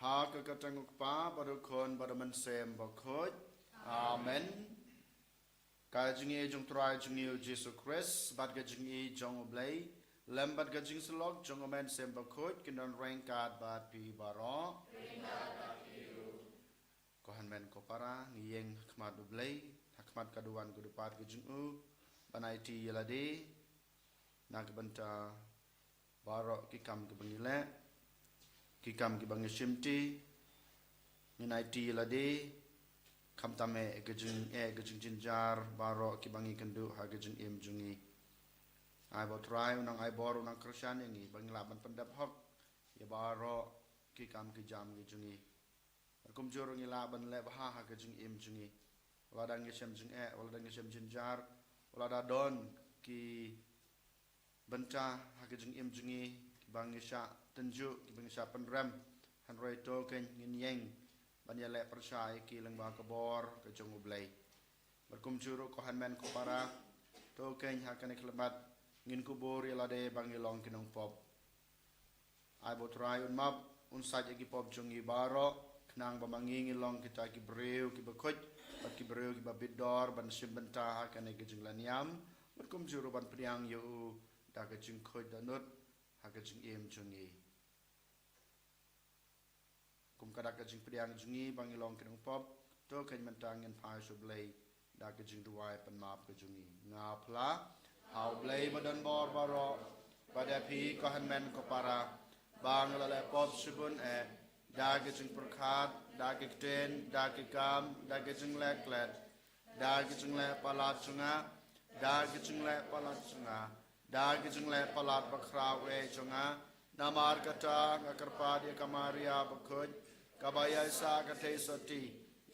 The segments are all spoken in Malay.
ha ke katang pa badukon badaman sem Bakhuid. Amen. Ka jingi jong try jingi Jisu Christ bad ga jingi jong oblay lem bad ga jing slog jong omen sem Bakhuid kinon rank card bad pi baro. Kohan men ko para ngiyeng khmat oblay khmat kaduan ko depat ga jingu banai ti yalade nagbanta baro kikam ke bangile kikam ke bangisimti ninai ti yalade kam tame gejing jinjar baro ki bangi kendu ha gejing im jungi ai bo try nang ai bor nang Christian yangi banglaban pendap hok ya baro ki kam ki jam ki jungi kum joro ngi laban le ha ha gejing im jungi wala dang ngisem jing wala dang ngisem jinjar wala da don ki benta ha gejing im jungi ki bangi sha tenju ki bangi sha penram han roi to ken ngin yeng ban ya le persai ki leng ba kabor ke jong oblay berkum juru ko han men ko para to ken ha kan klebat ngin kubur ya lade bangi long kinong pop ai bo try un map un sa ki pop jongi baro knang ba mangi long kita ki breu ki Bakhuid bat ki breu ki babidor ban sim benta ha kan ke jing laniam berkum juru ban priang yu da ke jing khoi danut ha ke jing em jongi kum kada ka jing priang jungi bangi long kinong pop to kan mentang en Pius oblay da ka jing duai pan map ka jungi nga pla au blay badan bor baro pada pi ko han men ko para bang la le pop subun da ka jing prakhat da ka ten da ka kam da ka jing le klet da ka jing le palat sunga da ka jing le palat sunga da ka jing le palat bakra we junga namar kata ngakarpa dia kamaria Bakhuid kabaya sa kate soti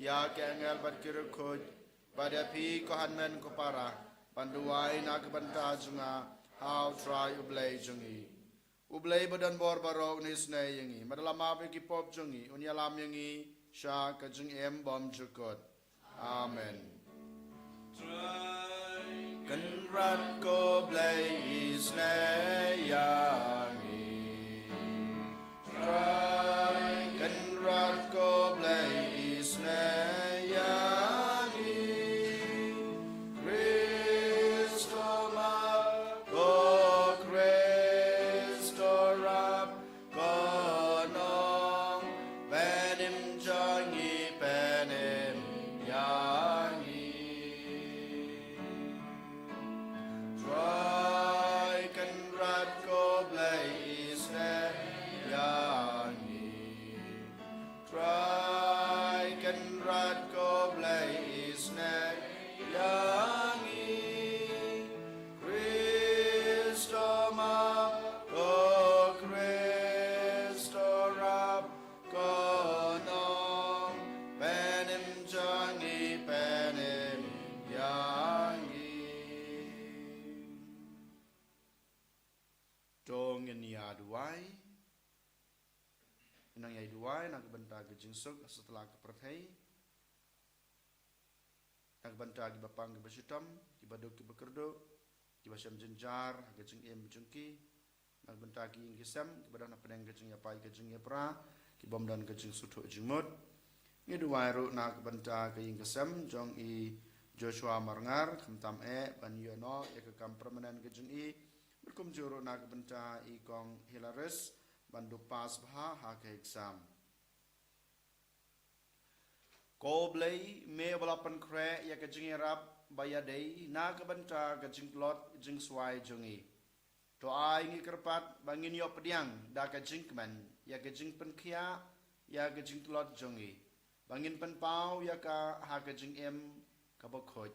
ya kengel bat kirukhuid pada pi ko hanmen ko para panduai nak banta junga how try oblay jungi oblay badan bor barok ni snai yangi madalama be ki pop jungi unyalam yangi sha ka jung em bom jukot amen try kan rat ko blay snai yangi try kan rat ko blay snai yangi Christo ma ko Christo rap ko nong penim jangi penim yangi try kan rat ko blay snai yangi try kan rat ko blay snai yangi Christo ma ko Christo rap ko nong penim jangi penim yangi dong in ya duai nang yai duai nak benta ke jingsuk setelah ke perthai nak benta ki bapang ki basitam ki baduk ki bekerdo ki basam jenjar ke jing em jungki nak benta ki ingisam ki badan peneng ke jing yapai ke jing yapra ki bom dan ke jing suthuk jingmut ni duai ru nak benta ke ingisam jong i Joshua marngar khamtam ban yono e ke kam permanen ke jing i berkum juru nak benta i kong Ïukharist bandu pas bha ha ke exam ko blay me balapan kre ya ke jing rap bayadei na ke benta ke jing lot jing swai jungi to ai ngi kerpat bangin yo pediang da ke jing man ya ke jing penkhia ya ke jing lot jungi bangin pen pau ya ka ha ke jing em ka Bakhuid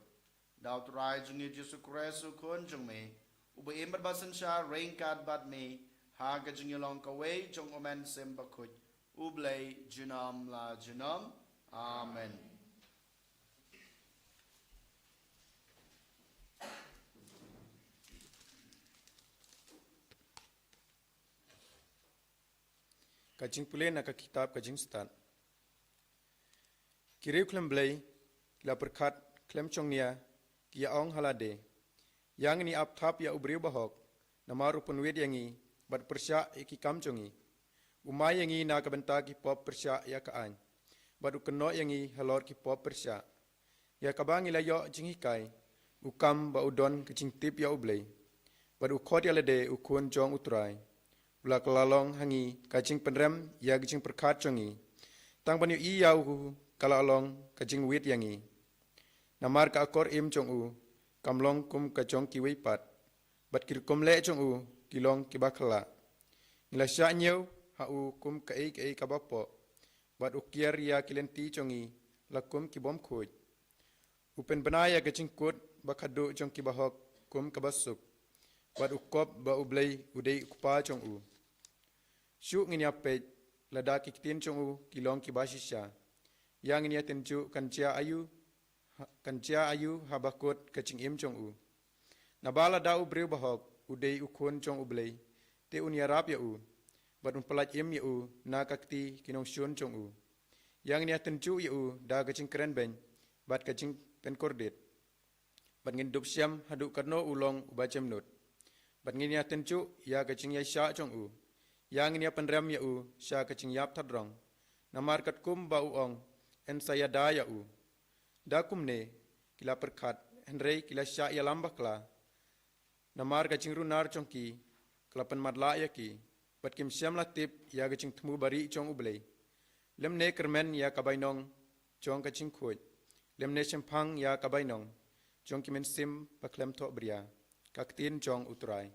daw trai jungi Jisu Christ kun jung me ube em basan sha rain card bad me ha ke jing long ka we jong omen sem Bakhuid ublay jinam la jinam amen Kajing pulih nak kitab kajing stat. Kiri klem blay, la perkat klem chongnia, kia ong halade. Yang ni ap thap ya ubriu bahok, namaru penwed yangi, bat persya iki kam chongi. Umay yang na kabenta ki pop persya ya kaan. Badu keno yang halor ki pop persya. Ya kabang ilayo jinghikai. Ukam ba udon kecing tip ya ublay. Badu khot ya lede ukun jong utrai. Ula kelalong hangi kacing penrem ya kecing perkat jongi. Tang banyu i ya uhu kalalong kacing wit yangi. Namar ka akor im jong u. Kamlong kum kacong ki weipat. Bat kir kum le jong u kilong ki bakala. Ngila sya nyeu ha u kum kei kabapo. Bat ukiar ya kilenti jongi lakum ki bom kuj. Upen benaya kacing kut bakadu jong ki bahok kum kabasuk. Bat ukop ba ublay udai ukpa jong u. Syuk nginya pej lada kikitin jong u kilong ki basisya. Yang nginya tenju kancia ayu habakut kacing im jong u. Nabala da u breu bahok udai ukun jong ublay. Te unyarap ya u. Bat umpelaj im ya u na kakti kinong syun jong u. Yang nginya tenju ya u da kacing keren ben. Bat kacing penkordit. Bat ngin dup syam haduk karno ulong ubacem nut. Bat nginya tenju ya kacing ya sya jong u. Yang nginya penrem ya u sya kacing yap tadrong. Namar kat kum ba uong en saya da ya u. Da kum ne kila perkat henrei kila sya ya lambakla. Namar kacing runar jong ki kelapan madla ya ki. Bat kim syam latip ya kacing temu bari jong ublay. Lem ne kermen ya kabainong jong kacing kuj. Lem ne sempang ya kabainong jong kimen sim paklem tok bria. Kaktin jong utrai.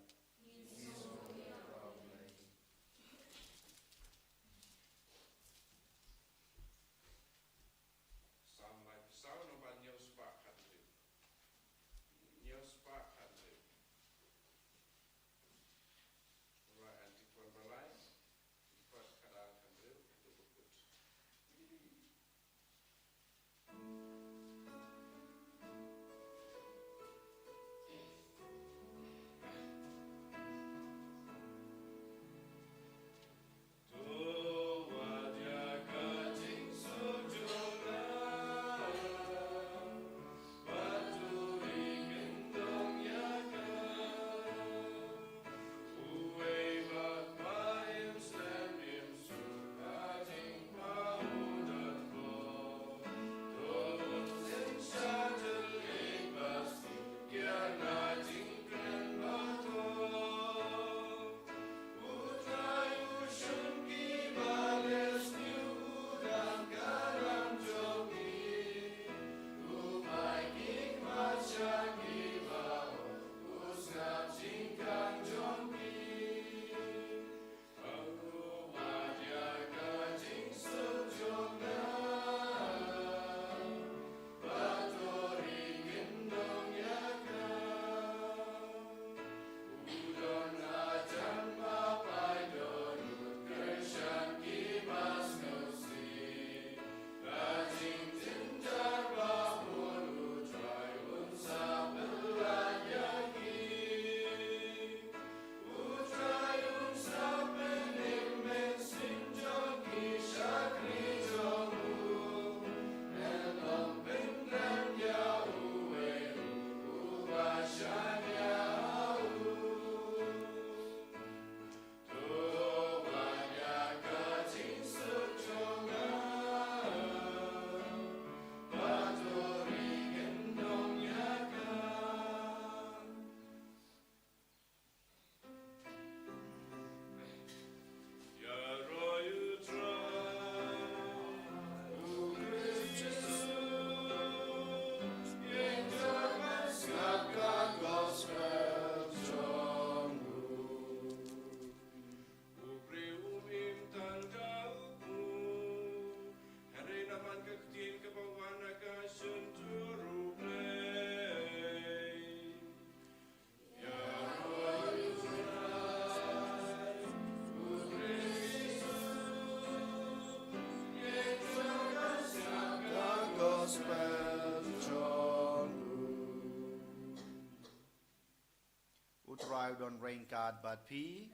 Don rain card but P.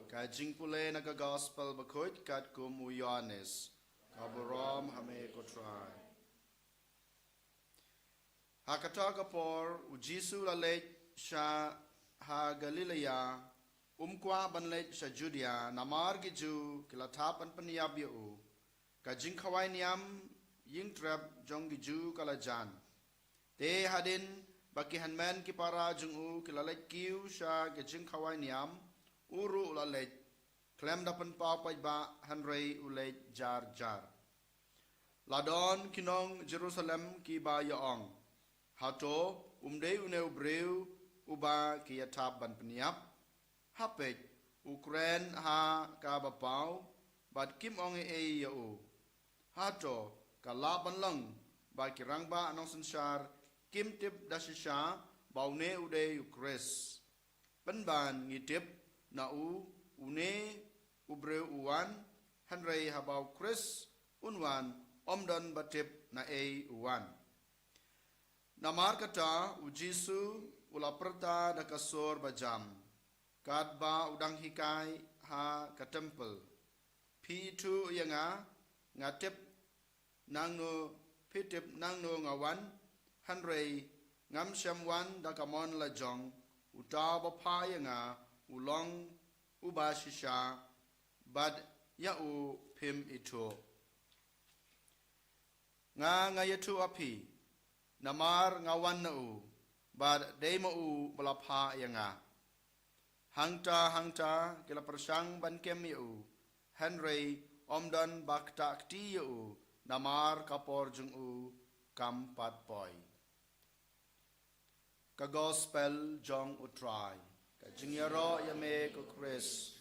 Kajing pule naga gospel Bakhuid kat kum Ïukharist. Kaburam hame ko try. Hakata kapor Jisu lalek sha ha Galilea Kwa banlet sa Judea namar giju kilatapan paniab yu kajing kawai niam ying trap jong giju kalajan te hadin baki hanman ki para jung kilalet kiu sa kajing kawai niam uru ulalet klem dapan pa ba hanrei ulet jar jar ladon kinong Jerusalem ki ba yaong hato uneu breu uba ki yatap ban paniab hapet Ukraine ha ka bapau bat kim ong e yo hato kalaban lang ba kirang ba anong sansar kim tip dasisha baune ude Ïukharist banban ngitip na une ubre uwan hanrei habau Chris unwan omdan batip na uwan namar kata Jisu ula perta da kasor bajam kat ba udang hikai ha ka temple P2 yanga ngatip nangno pitip nangno ngawan hanrei ngam shamwan da kamon la jong uta ba pa yanga ulong uba shisha bad ya u pim ito nga yatu api namar ngawan na bad demo balapa yanga hangta kila persang ban kem yu Henry omdan bakta akti yu namar kapor jung kampat boy ka gospel jong utrai ka jingyaro yame ko Chris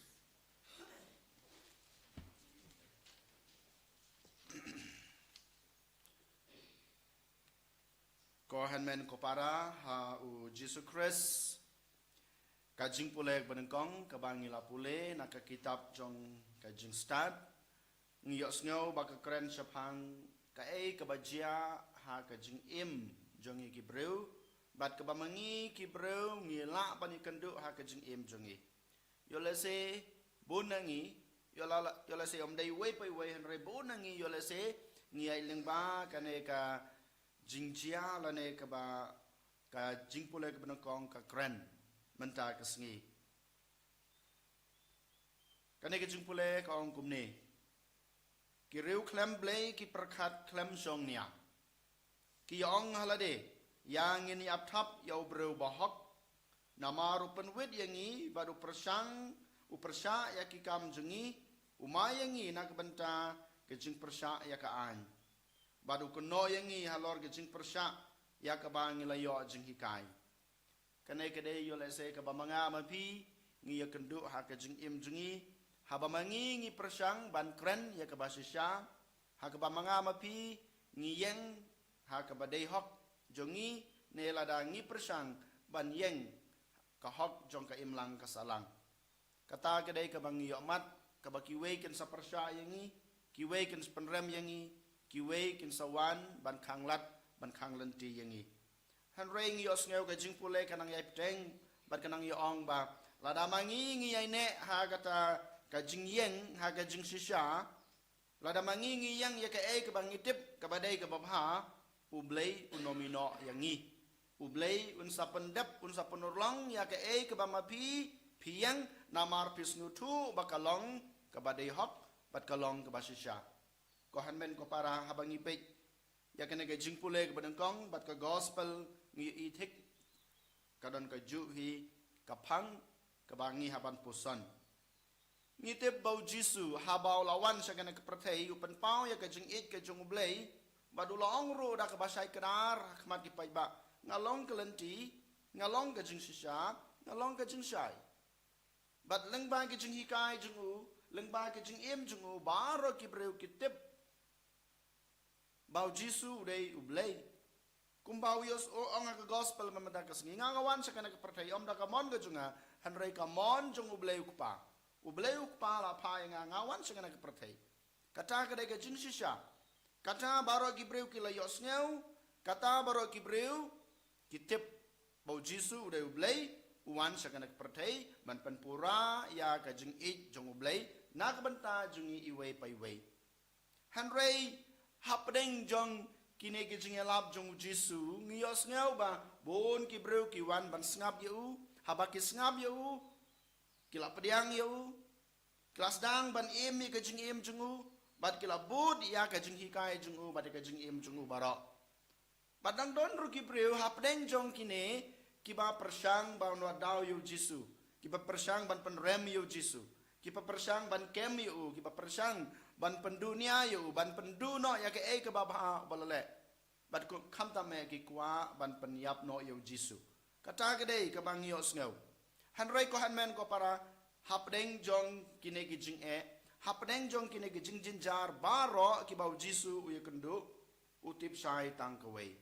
ko hanmen ko para ha Jisu Christ kajing pulek benengkong kabangi la pule nak kitab jong kajing stad ngiyok sngaw baka kren sapang kabajia ha kajing jong gibreu bat kabamangi kibreu ngila pani kenduk ha kajing jongi yolese bonangi yolese omdai we pai we henre bonangi yolese ngiyai lengba kane ka jingjia lane ka ba ka jing pulek benengkong ka kren menta ke Sngi kane ke jingpule ka ong kumne ki reu klem blei ki perkhat klem song nia ki ong halade yang ini apthap yau breu bahok namaru penwit yangi baru persya ya ki kam jengi umayangi nak benta ke jing persya ya ka an baru keno yangi halor ke jing persya ya ka bangi layo jing hikai kanai kadai yo lese ka bamanga mapi ngi ya kenduk ha ka jing jengi ha bamangi ngi persang ban kren ya ka basisya ha ka bamanga mapi ngi yeng ha ka badai hok jongi ne lada ngi persang ban yeng ka hok jong ka imlang ka salang kata kadai ka bangi yo mat ka baki we ken sa persya yangi ki we ken penrem yangi ki we ken sawan ban khanglat ban khanglenti yangi hanrei ngi os ngeu ka jingpule kanang yai pteng bat kanang yo ong ba lada mangi ngi yai ne ha kata ka jingyeng ha ka jing shisha lada mangi ngi yang ya ka ka bangi tip ka badai ka babha ublei unomino yangi ublei un sapendep un sapenurlong ya ka ka bamapi piang namar pisnutu bakalong ka badai hok bat kalong ka basisha ko hanmen ko para habangi pe ya kena ka jingpule ka badangkong bat ka gospel ngi itik kadon ka juhi kapang kabangi haban pusan ngitip bau Jisu habau lawan sa kana kapratei upan pau ya ka jing it ka jung blei badula ongro da ka basai kadar khmat ki paiba ngalong kelenti ngalong ka jing sisa ngalong ka jing sai bat lengba ka jing hikai jungu lengba ka jing jungu baro ki breu kitip bau Jisu dei ublei kumbawios o ang ka gospel mamada ka Sngi ngawan sa kana ka pertay om da ka mon ga junga hanrei ka mon jung ublei ukpa la pa nga ngawan sa kana ka pertay kata ka dai ka jing sisa kata baro gibreu ki layo sneu kata baro gibreu kitip bau Jisu dei ublei uwan sa kana ka pertay man panpura ya ka jing it jung ublei nak benta jungi iwei paiwei hanrei hapdeng jong kine ki jingelap jong Jisu ngiyos ngau ba bon ki breu ki wan ban snap yu haba ki snap yu kila pediang yu kila Sdang ban im ya kajing im jungu bat kila bud ya kajing hikai jungu bat kajing im jungu barok badang don ruki breu hapdeng jong kine kiba persang ban wadau yu Jisu kiba persang ban penrem yu Jisu kiba persang ban kem yu kiba persang ban pendunia yu ban penduno ya ke babha balale bat ko khamta me ki kwa ban penyap no yu Jisu kata gede ke bang yo sngo hanrei ko hanmen ko para hapdeng jong kine ki jing hapdeng jong kine ki jing jinjar baro ki bau Jisu u kendu utip sai tang kawei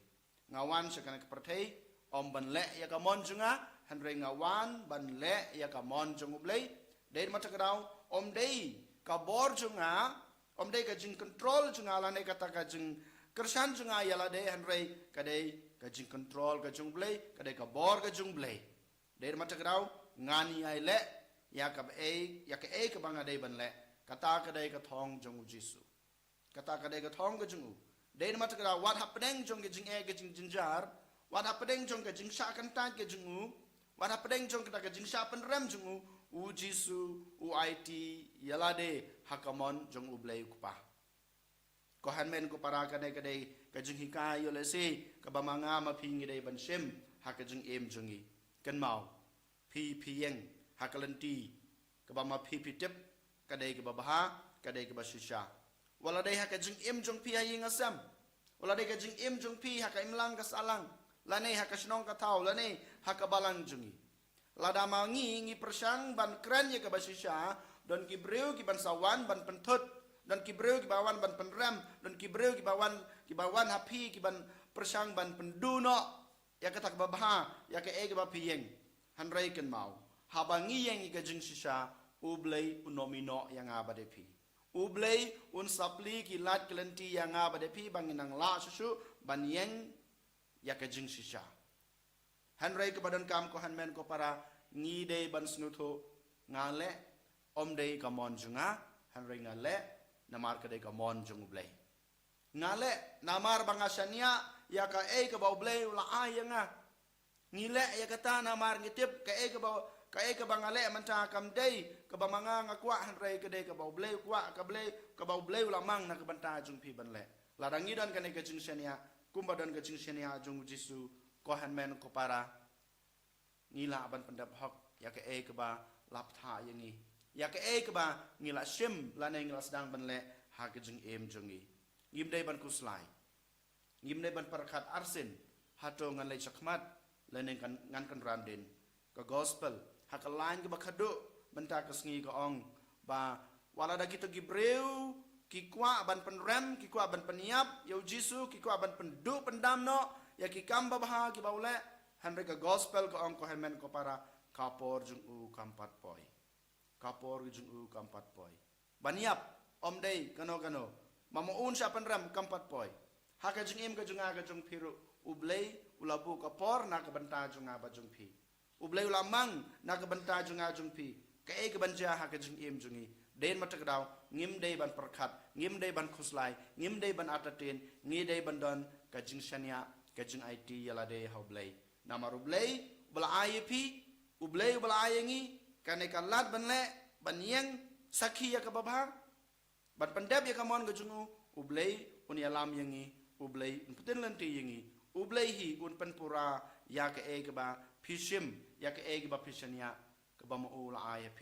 ngawan sekana ke perthei om ban le ya ka mon junga hanrei ngawan ban le ya ka mon jong ublei dei matakrau om dei ka bor junga om dei ka jing control junga la ne kata ka jing kersan junga ya la dei hanrei ka dei ka jing control ka jung blei ka dei ka bor ka jung blei dei matakrau ngani ai le ya ka ka banga dei ban le kata ka dei ka thong jong Jisu kata ka dei ka thong ka jung dei matakrau what happening jong ka jing ka jing jinjar what happening jong ka jing sha kan ta ka jung what happening jong ka jing sha pen rem jung u Jisu u it yalade hakamon jong ublei kupa ko hanmen ko para ka dei ka jing hika yo le se ka ba manga ma phingi dei ban shem haka jing em jungi kan mau pi yeng hakalanti ka ba ma pi tip ka dei ka ba ha ka dei ka ba shisha wala dei haka jing em jong pi aying asam wala dei ka jing em jong pi haka imlang ka salang lane haka shnong ka thau lane haka balang jungi lada mangi persang ban kran ya ka ba shisha don ki breu ki ban sawan ban penthut dan ki breu ki bawan ban penram dan ki breu ki bawan hapi ki ban persang ban penduno ya katak babha ya ke ege ba piyeng hanrei ken mau habangi yang ka jing shisha ublei unomino yang abade pi ublei un sapli ki lat kelenti yang abade pi banginang la susu ban yeng ya ka jing shisha hanrei ke badan kam ko hanmen ko para ngi dei ban snuto ngale om dei ka mon junga hanrei ngale namar ka dei ka mon jung ublei ngale namar bangasania ya ka ka ba ublei ula ayanga ngile ya kata namar ngitip ka bangale manta kam dei ka ba manga ngakwa hanrei ka dei ka ba ublei ka ba ublei ula mang na ka banta jung pi ban le ladangi dan ka ne ka jing senia kumba dan ka jing senia jung Jisu ko hanmen ko para ngila ban pendap hok ya ka ba lap tha yangi ya ka ba ngila shim la ne ngila Sdang ban le ha ka jing em jungi ngim dei ban kuslai ngim dei ban parakat arsin hato ngan le chakmat le ne kan ngan kan randin ka gospel ha ka lain ka ba khadu banta ka sngi ka ong ba wala da kita gibreu ki kwa ban penrem ki kwa ban peniap yo Jisu ki kwa ban pendu pendamno ya ki kamba bah ki baule hanre ka gospel ko ong ko hemen ko para kapor jung u kampat poi kapor jung u kampat poi baniap om dei kano mamo un sha penrem kampat poi haka jung im ka junga ka jung phiru ublei ulabu kapor na ka banta junga ba jung phi ublei ulamang na ka banta junga jung phi ka ka banja haka jung im jungi den matak daw ngim dei ban perkhat ngim dei ban khuslai ngim dei ban atatin ngi dei ban don ka jing shania ka jing it yala dei haublei namar ublei bala ayp ublei bala ayengi kane kalat ban le ban yeng sakhi ya ka babha ban pandap ya ka mon ga jungu ublei un yalam yengi ublei un puten lanti yengi ublei hi un penpura ya ka ba phishim ya ka ba phishania ka ba mo la ayp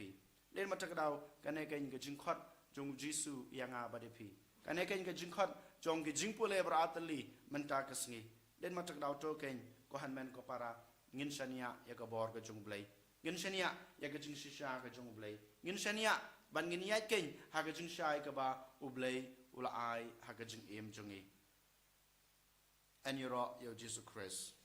den matak daw kane ka jing khot jung Jisu yang abade pi kane ka jing khot jong ge jing pule bratali menta ka sngi den matak daw to ken ko hanmen ko para ngin shania ya ka bor ga jung blai ngin shania ya ka jing shisha ka jung blai ngin shania ban ngin ya ken ha ka jing shai ka ba ublai ula ai ha ka jing em jungi and yo Jesus Christ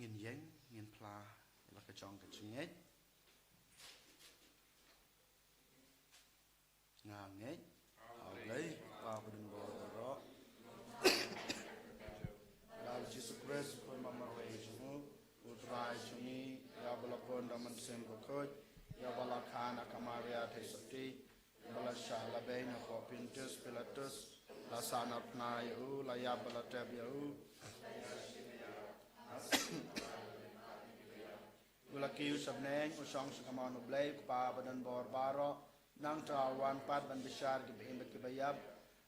ngin yeng ngin pla la ka jong ka jing ngai lấy vào cái đường đó là Jesus Christ của mama về chúng utrai chúng ni ya balapon daman sem ko khoj ya balakhan akamaria thesati bala la sha la be na po pintus pilatus la sanat na yu la ya bala tab yu Gula kiu sabneng usong sukaman ublay pa badan bor baro nang trawan pat ban bishar ki bimbe ki bayab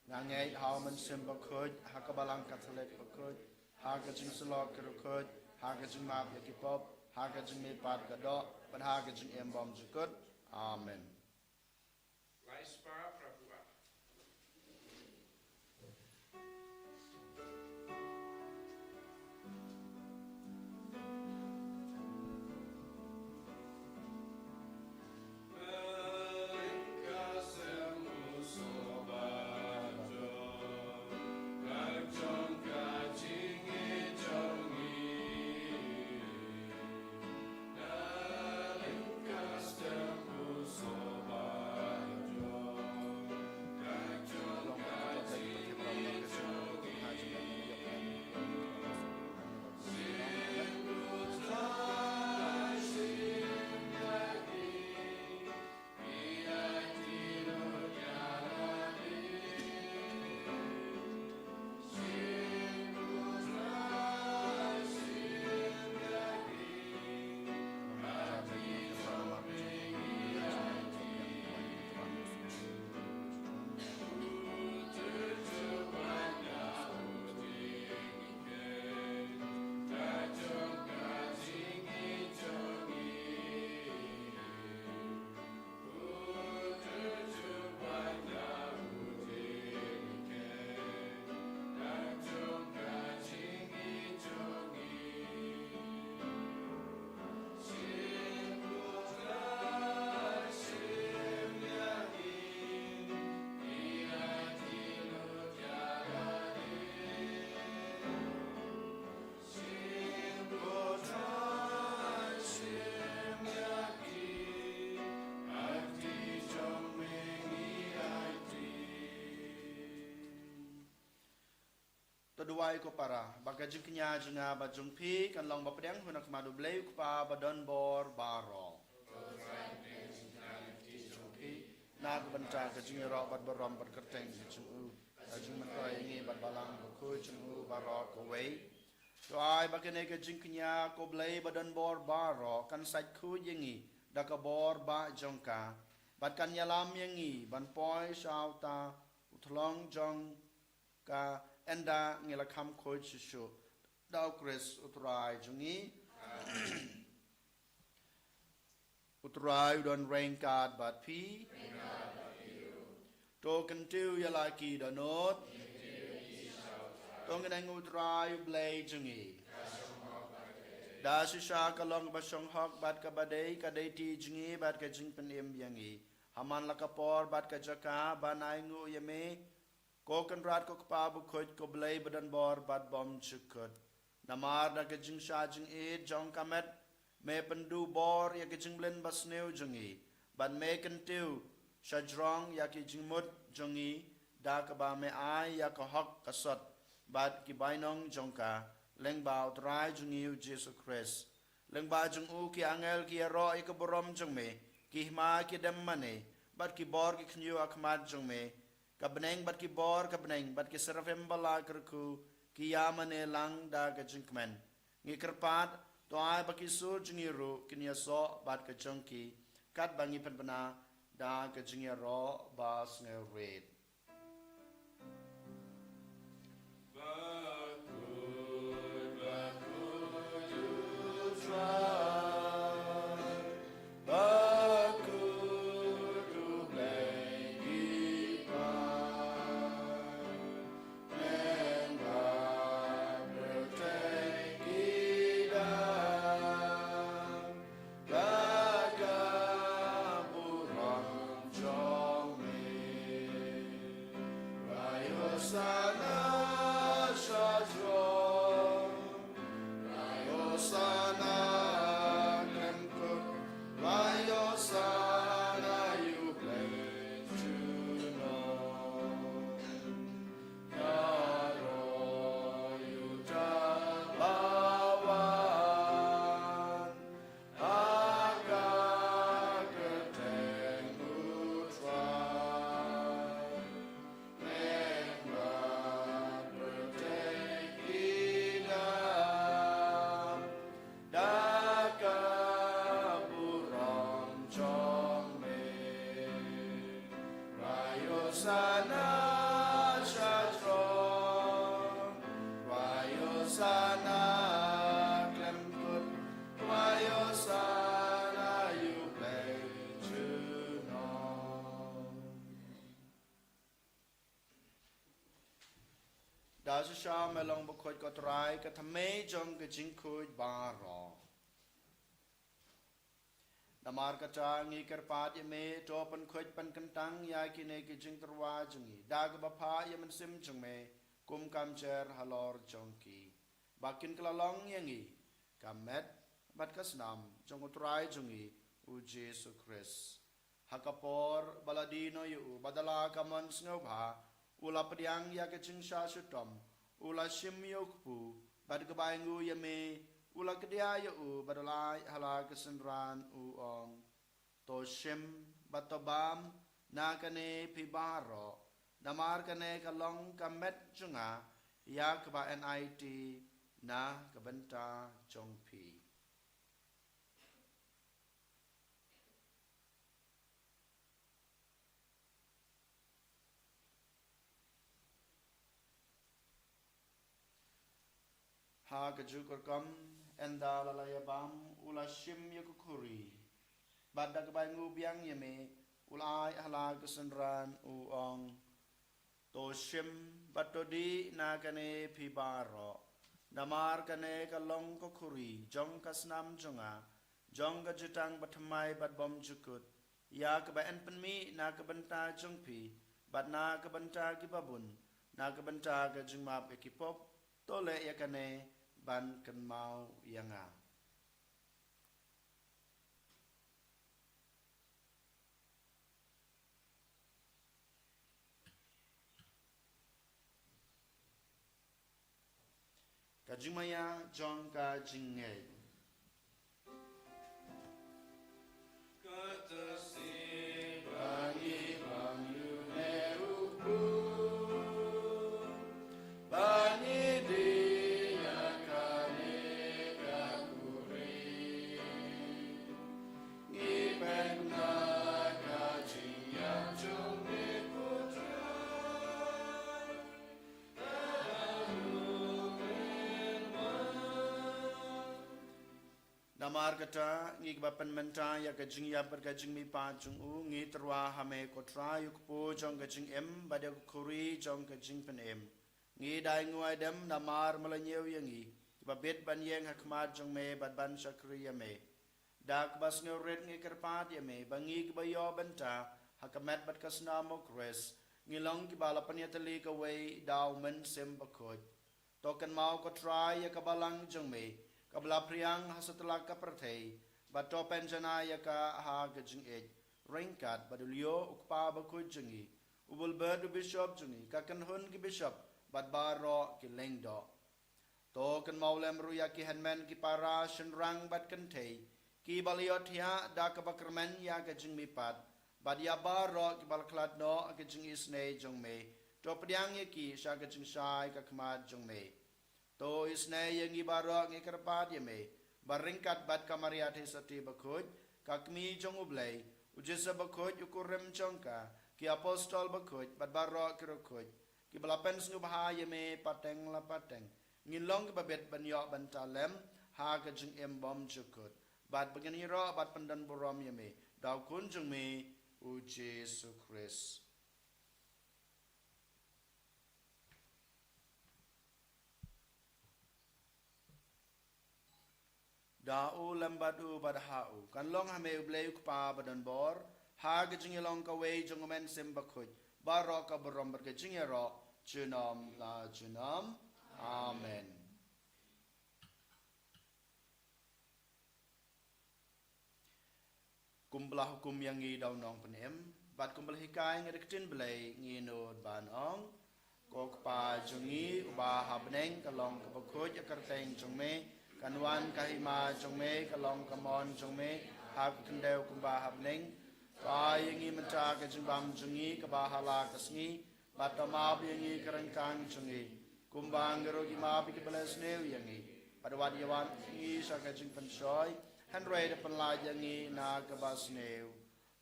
ngangay hawman simba khoj hakabalang katholik khoj hagajing salok khoj hagajing map yakipop hagajing me pat gado ban hagajing embom jukut amen. Duai ko para bagajing kenya jenga bajung pi kan long bapedang hunak madu bleu pa badon bor baro nak benta kajing ro bad borom bad kerteng jung ajung mentai ini bad balang ko jung baro ko wei duai bagane kajing kenya ko blei badon bor baro kan sait khu yengi daka bor ba jongka bad kan yalam yengi ban poi sauta utlong jong ka enda ngela kam khoj shu dau kris utrai jungi utrai don rain card bat pi to kan tu yala ki donot to ngang utrai blay jungi da sha kalong basong hok bat ka badai ka dai ti jungi bat ka jing penem yangi haman la kapor bat ka jaka banai ngu yame ko kan rat ko pa bu khoj ko blai badan bor bad bom chukut namar da ke jing sha jing e jong kamet me pendu bor ya ke jing blen bas neu jungi ban me kan tiu shajrong ya ke jing mut jungi da ka ba me ai ya ka hok kasot bad ki bainong jongka leng ba utrai jungi Jisu Christ leng ba jung u ki angel ki ro e ka borom jung me ki ma ki dem mane bad ki bor ki knyu akmat jung me kabneng bat ki bor kabneng bat ki serafem bala kerku ki yamane lang da ka jinkmen ngi kerpat to ai ba ki sur jingi ru kinya so bat ka jongki kat bangi penbana da ka jingi ro ba snge red sana shatro Vayo sana klemkut Vayo sana yuplay juno Da sa sha melong Bakhuid ko trai ka thame jong ka jingkhuid ba ro Namar ka cha ngi karpat yame topan khuid pan kantang ya kine ki jing terwa jungi dag bapha yaman sim jung me kum kam cher halor jongki bakin klalong yangi kamet bat kasnam jong utrai jungi u Jisu Christ hakapor baladino yu badala kamon snobha ula padiang ya ke jing sha shutom ula shim yokpu bad gabaingu yame ula kedia yu badalai hala kesenran ong to shim batobam nakane pibaro namar kane kalong kamet junga ya keba NIT na kebenta jongpi ha kejukur kam enda lalaya bam ula shim yakukuri badak bangu biang yame ulai hala kesenran ong to shim batodi nakane pibaro namar kane kalong kokuri jong kasnam jonga jong gajutang batmai bat bom jukut ya keba enpenmi na kebenta jongpi bat na kebenta kibabun na kebenta gajungmap ekipop tole yakane ban kan mau yanga kajimaya jong ka jingay Namar kata ngi bapan menta ya kajing ya berkajing mi pa jung u ngi terwa hame kotra yuk po jong kajing em bada kuri jong kajing pen em ngi dai nguai dem namar melanyew yangi babet ban yeng hakmat jong me bad ban shakri ya me dak bas ngeuret ngi kerpat ya me bangi bayo benta hakamet bat kasna mo kres ngi long ki bala panyatali ka wei daw men sem Bakhuid token mau kotra ya kabalang jong me kabla priang hasatla ka perthei bato penjana ya ka ha gajing ej ringkat badulyo ukpa Bakhuid jungi ubul berdu bishop jungi ka kan hun ki bishop bad baro ki lengdo to kan maulem ruya ki henmen ki para shenrang bad kan thei ki baliot ya da ka bakrmen ya gajing mi pad bad ya baro ki balklat no gajing isne jong me to pdiang ya ki sha gajing shai ka khmat jong me to isne yang ibaro ngi kerpat yeme baringkat bat kamariate sati Bakhuid kakmi jong ublay ujisa Bakhuid ukurem jongka ki apostol Bakhuid bat baro kirukhuid ki balapen snubha yeme pateng la pateng ngin long babet banyo bantalem ha ka jing embom jukut bat begini ro bat pandan borom yeme daw kun jong me u Jisu Christ Da'u lambadu badha'u kan long hame ublay ukpa badan bor ha gajing long ka wei jong men sim Bakhuid baro ka borom bergajing ro junam la junam amen kumblah hukum yang ngi daw nong penem bat kumblah hikai ngedektin belai ngi nod ban ong kok pa jungi uba habneng kalong ka Bakhuid akarteng jong me kanwan kahima jong me kalong kamon jong me hab kendeu kumba habning pa yangi menta ka jimbam jungi ka bahala kasngi batama yangi kerengkang jungi kumbang gero gi ma bi ke belas neu yangi pada wad yawan ngi sa ka jing pensoi hanrei de penla yangi na ka bas neu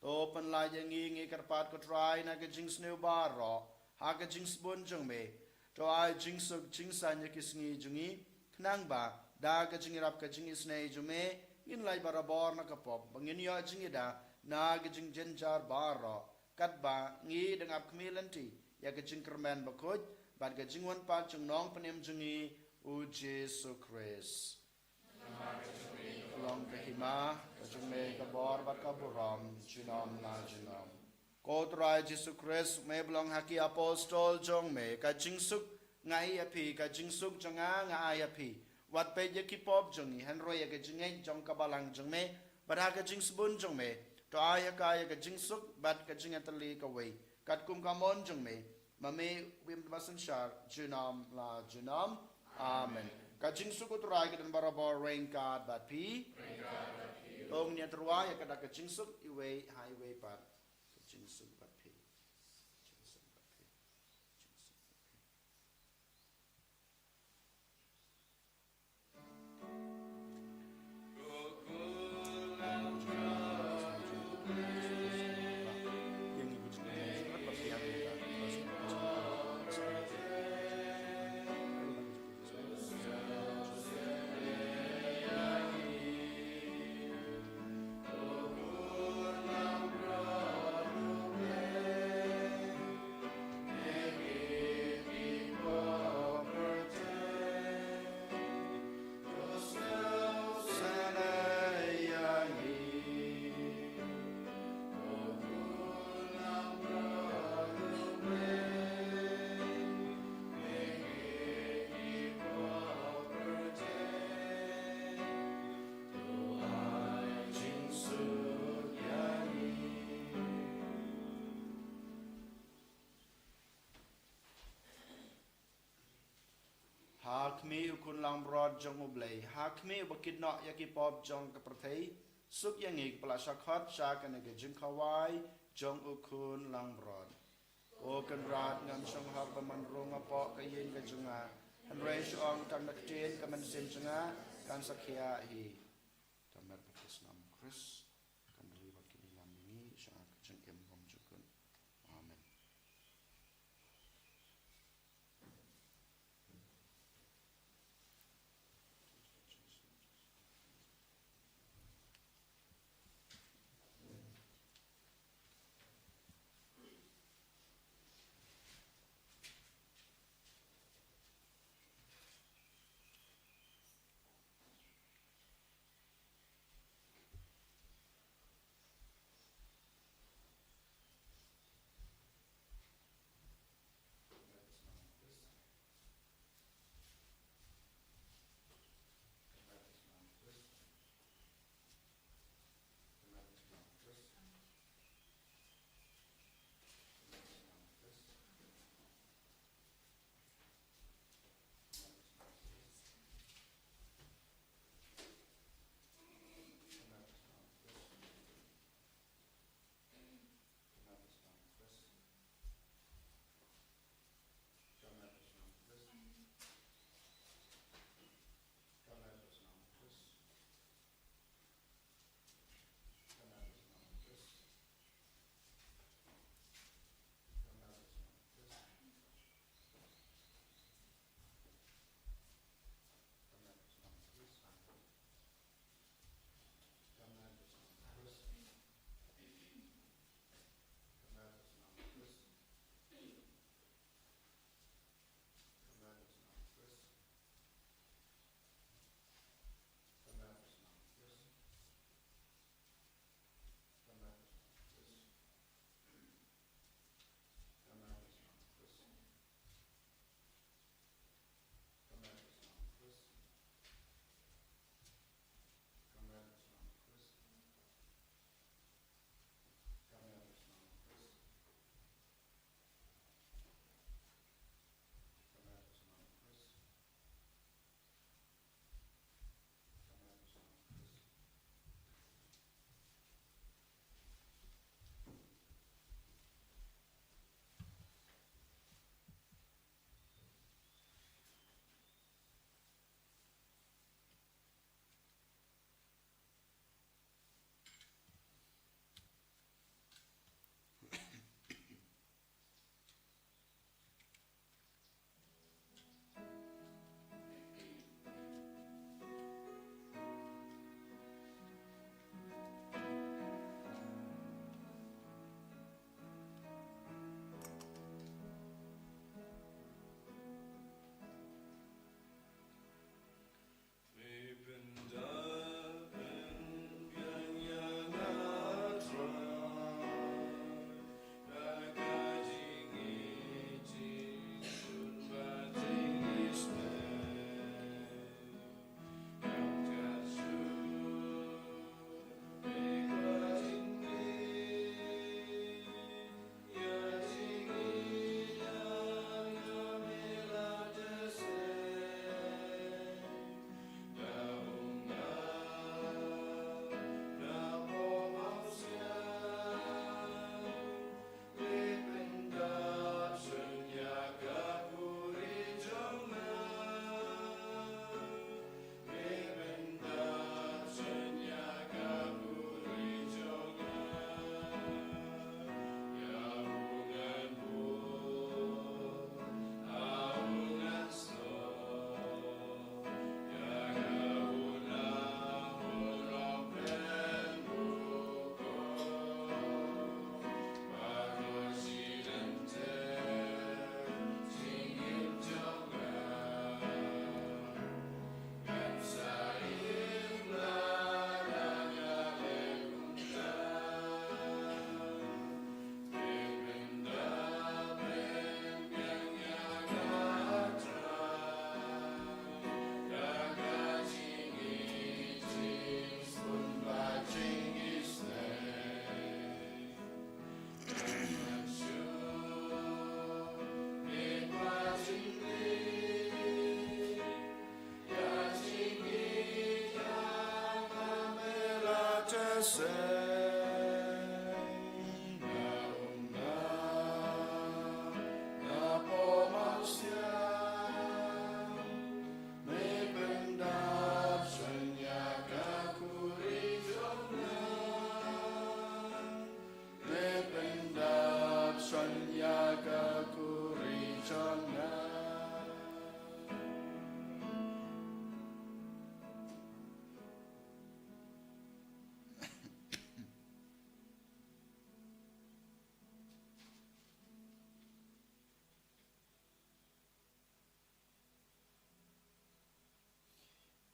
Topan la yang ngi karpat ko try na ka jings new baro ha ka jings bon jong me to ai jings suk jings san ya kisngi jungi knang ba da ka jing rap ka jing isnei jume in lai barabor na ka pop bangin ya jing da na ka jing jenjar baro kat ba ngi dang ap kmilanti ya ka jing kerman bakhuid bad ka jing wan pa chung nong panem jungi u Jisu Christ long kahima kajume kabor bat kaburam jinom na jinom kotrai Jisu Christ me belong haki apostol jong me ka jingsuk ngai api ka jingsuk jonga ngai api wat pe ye kipop jongi hanroy ka jingai jong kabalang jong me bada ka jingsbun jong me to aya ka ya ka jingsuk bat ka jingatali ka wei kat kum kamon jong me mame wim masan shar jinom la jinom amen kajing suku turai kedan barabor rain card bat pi ong nya turai ya kada kajing suk iwe highway pat kajing suk bat pi Hakmi ukun lang broad jong ublay hakmi bakit no yakipop jong kapertay suk yangig pala shakhot shak and a jing kawai jong ukun lang broad o kan rat ngam shong hak paman rong apo kayin ka junga and reish ong tang naktin kaman sim junga kan sakya hi tamar bakis nam Chris kan ri bakil lam ni shak jing em hom jukun amen.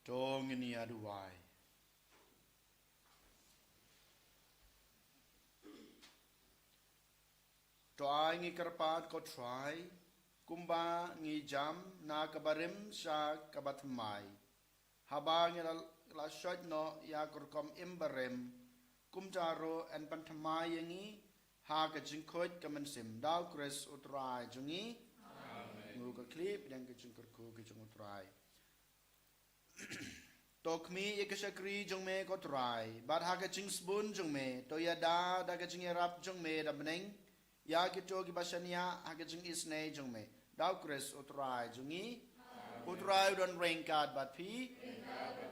Dong ini aduai. Doa ngi kerpat ko try, kumba ngi jam na kabarim sa kabatmai. Haba ngi la shot no ya kurkom imbarem, kumjaro en pantamai ngi ha ka jingkot kamansim dal kres utrai jungi. Amen. Ngu ka klip yang ka jingkurku ka jung utrai. Tokmi ikashakri jung me ko try, but ha ka jing spoon jung me, to ya da ka jing rap jung me da beneng. Ya kito gibasanya hagajing isne jung me. Dau kres utrai jungi. Utrai udon rengkat bat pi.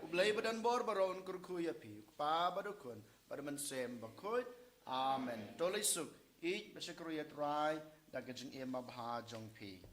Ublay badan bor baron kurkuya pi. Pa badukun. Badaman sem bakhuid. Amen. Tolisuk. Ich basyakruya trai. Dagajing ima bha jung pi.